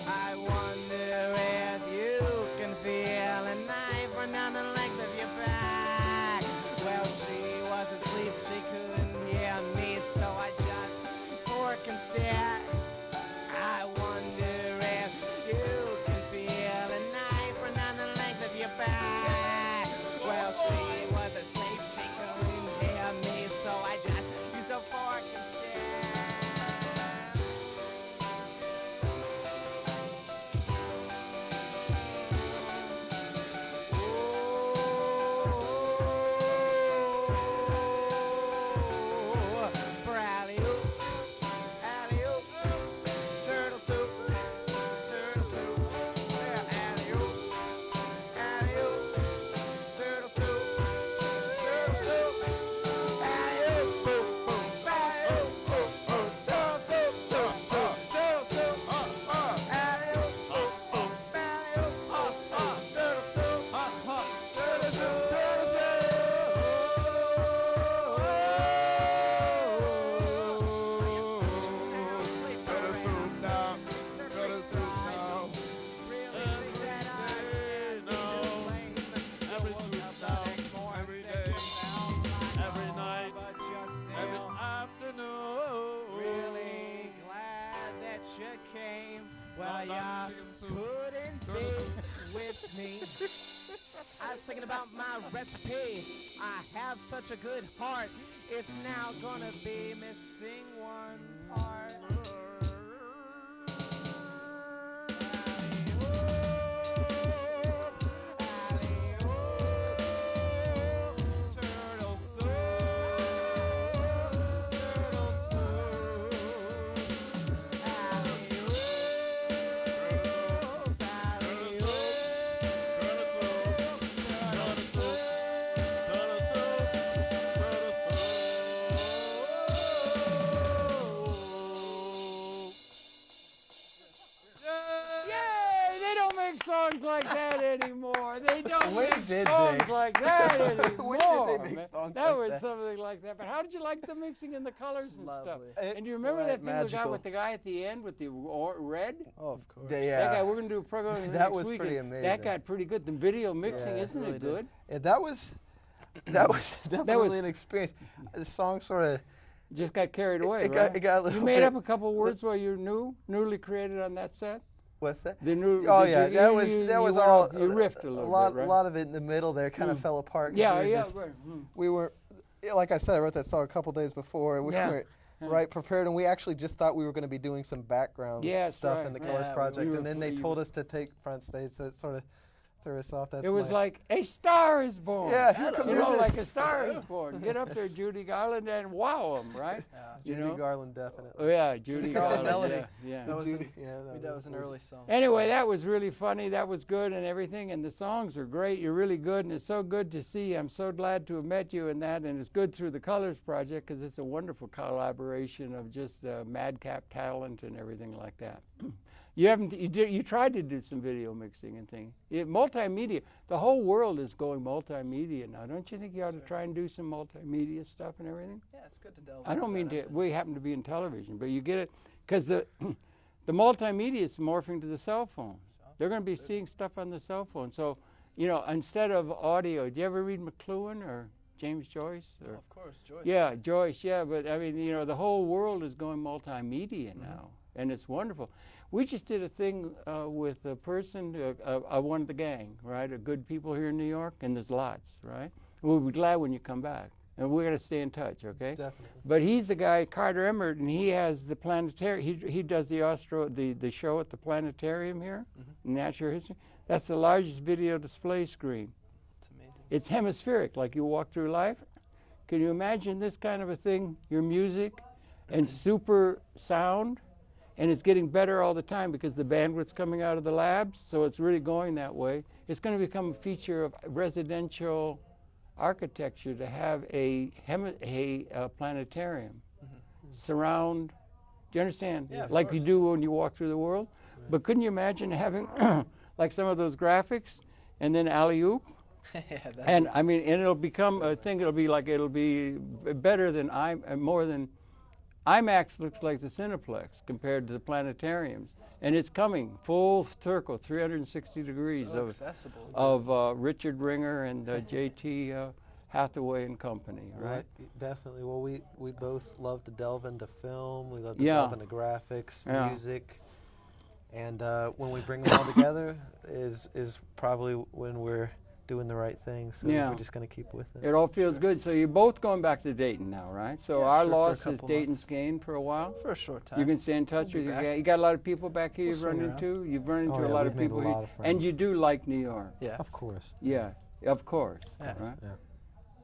I wonder if you can feel why y'all couldn't be with me. I was thinking about my recipe. I have such a good heart. It's now gonna be missing one part. Turtle soup, turtle soup. Songs like that anymore. They don't When make did songs they? like that anymore. When did they make man. songs that like was that? something like that. But how did you like the mixing and the colors and Lovely. stuff? And do you remember Right, that thing we got magical. with the guy at the end with the red? Oh, of course. That guy, we're going to do a program That next was week, pretty and amazing. That got pretty good. The video mixing, Yeah, isn't really it good? Yeah, that was definitely an experience. The song sort of just got carried away, it right? got a little you made bit, up a couple words while you're newly created on that set? What's that? The new. Oh yeah, you, that was you all. You riffed a little lot, bit, right? A lot of it in the middle there kind of fell apart. Yeah, we were yeah. just, Right. We were, like I said, I wrote that song a couple days before, and we weren't right prepared, and we actually just thought we were going to be doing some background stuff in the Colors Project, and then they told us to take front stage, so it sort of threw us off. It was like a star is born. Yeah, you know, like a star is born. Get up there, Judy Garland, and wow them, right? Judy Garland, definitely. Oh yeah, Judy Garland. Melody. Yeah. That was, that was an early song. Anyway, that was really funny. That was good and everything, and the songs are great. You're really good, and it's so good to see. I'm so glad to have met you and that, and it's good through the Colors Project because it's a wonderful collaboration of just madcap talent and everything like that. You tried to do some video mixing and things. Multimedia, the whole world is going multimedia now. Don't you think you ought to try and do some multimedia stuff and everything? Yeah, it's good to delve. I don't mean to. We happen to be in television, but you get it because the multimedia is morphing to the cell phone. They're going to be seeing stuff on the cell phone. So, instead of audio, do you ever read McLuhan or James Joyce? Or, of course, Joyce. Yeah, Joyce. Yeah, but I mean, the whole world is going multimedia now, and it's wonderful. We just did a thing with a person, one of the gang, right? Good people here in New York, and there's lots, right? We'll be glad when you come back. And we're going to stay in touch, okay? Definitely. But he's the guy, Carter Emmert, and he has the planetarium. He does the show at the planetarium here, Natural History. That's the largest video display screen. It's amazing. It's hemispheric, like you walk through life. Can you imagine this kind of a thing? Your music and super sound. And it's getting better all the time because the bandwidth's coming out of the labs, so it's really going that way. It's going to become a feature of residential architecture to have a planetarium. Surround, do you understand? Yeah, like course. you do when you walk through the world. Right. But couldn't you imagine having like some of those graphics and then alley-oop? And I mean, and it'll become a thing. It'll be better than more than. IMAX looks like the Cineplex compared to the planetariums, and it's coming full circle, 360 degrees of Richard Ringer and J.T. Hathaway and company, right? Definitely. Well, we both love to delve into film. We love to delve into graphics, music, and when we bring them all together is probably when we're doing the right thing, so we're just going to keep with it. It all feels good. So you're both going back to Dayton now, right? So our loss is Dayton's gain for a while? For a short time. You can stay in touch with your gang. You got a lot of people back here you've run into? You've run into a lot of people here. And you do like New York? Yeah. Of course. Yeah, of course. Yeah. Right?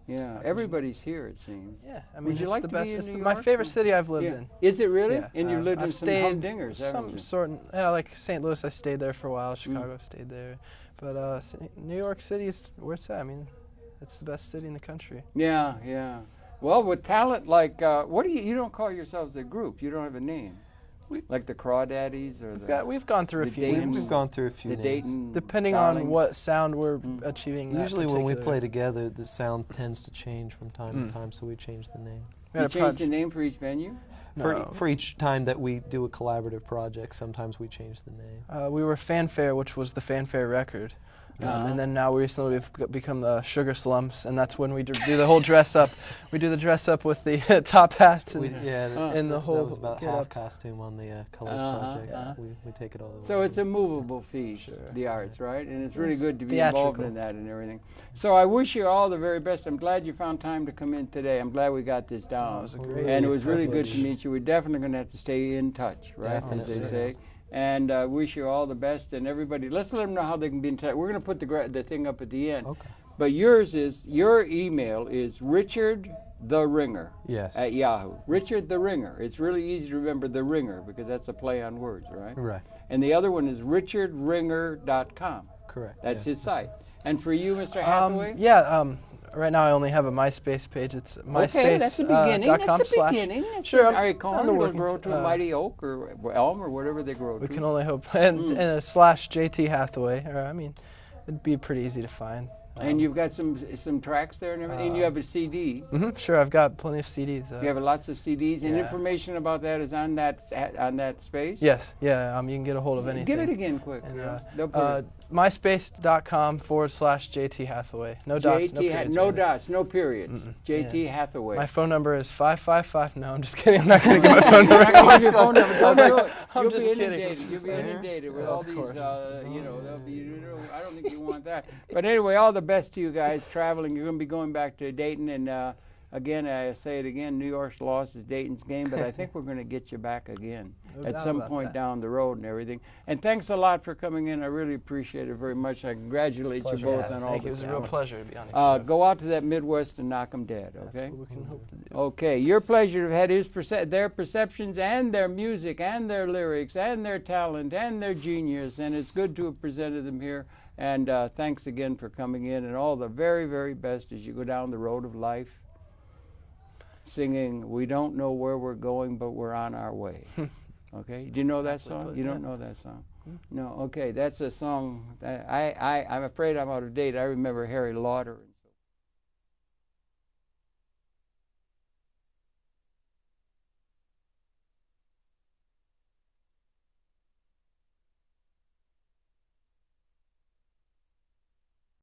Yeah, everybody's here, it seems. Yeah, I mean, would you like the to best. be in It's New York? my favorite city I've lived in. Is it really? Yeah. And you lived I've in some stayed humdingers, haven't you? Like St. Louis, I stayed there for a while. Chicago, stayed there. But New York City is where it's at. I mean, it's the best city in the country. Yeah, yeah. Well, with talent like, what do you don't call yourselves a group. You don't have a name. Like the Crawdaddies or we've gone through a few Dayton, names. We've gone through a few names. Dayton depending Darlings. on what sound we're achieving. Usually when we play together, the sound tends to change from time to time, so we change the name. You change the name for each venue? No. For each time that we do a collaborative project, sometimes we change the name. We were Fanfare, which was the Fanfare record. And then now recently we've become the Sugar Slumps, and that's when we do the whole dress up. We do the dress up with the top hats and, and the whole that was about half costume on the Colors Project. We take it all the way. So it's a movable feast, the arts, right? And it's really good to be involved in that and everything. So I wish you all the very best. I'm glad you found time to come in today. I'm glad we got this down. It was a great and it was really good to meet you. We're definitely going to have to stay in touch, right, as they say. And wish you all the best. And everybody, let's let them know how they can be in touch. We're going to put the thing up at the end. Okay. But your email is Richard the Ringer at Yahoo. Richard the Ringer. It's really easy to remember the Ringer because that's a play on words, right? Right. And the other one is richardringer.com. Correct. That's his site. And for you, Mr. Hathaway? Right now I only have a MySpace page. It's MySpace. Okay, that's the beginning. That's the beginning. Sure. Are you calling it will grow to a mighty oak or elm or whatever they grow to? We can only hope. And /JT Hathaway. I mean, it'd be pretty easy to find. And you've got some tracks there and everything. And you have a CD. Sure, I've got plenty of CDs. You have lots of CDs, and information about that is on that space. Yes, yeah. You can get a hold of anything. Give it again, quick. MySpace.com/JT Hathaway. No dots, no periods. No dots, no periods. JT Hathaway. My phone number is 555. No, I'm just kidding. I'm not going to give my phone number. Don't do it. I'm just kidding. You'll be inundated with all these. I don't think you want that. But anyway, all the best to you guys traveling. You're going to be going back to Dayton, and again, I say it again, New York's loss is Dayton's game, but I think we're going to get you back again at some point down the road and everything. And thanks a lot for coming in. I really appreciate it very much. I congratulate you both on all the It was a real pleasure to be on your show. Go out to that Midwest and knock them dead, okay? That's what we can hope to do. Okay, your pleasure to have had their perceptions and their music and their lyrics and their talent and their genius, and it's good to have presented them here. And thanks again for coming in, and all the very, very best as you go down the road of life, singing, we don't know where we're going, but we're on our way. Okay? Do you know that song? You don't know that song? No? Okay, that's a song. I'm afraid I'm out of date. I remember Harry Lauder.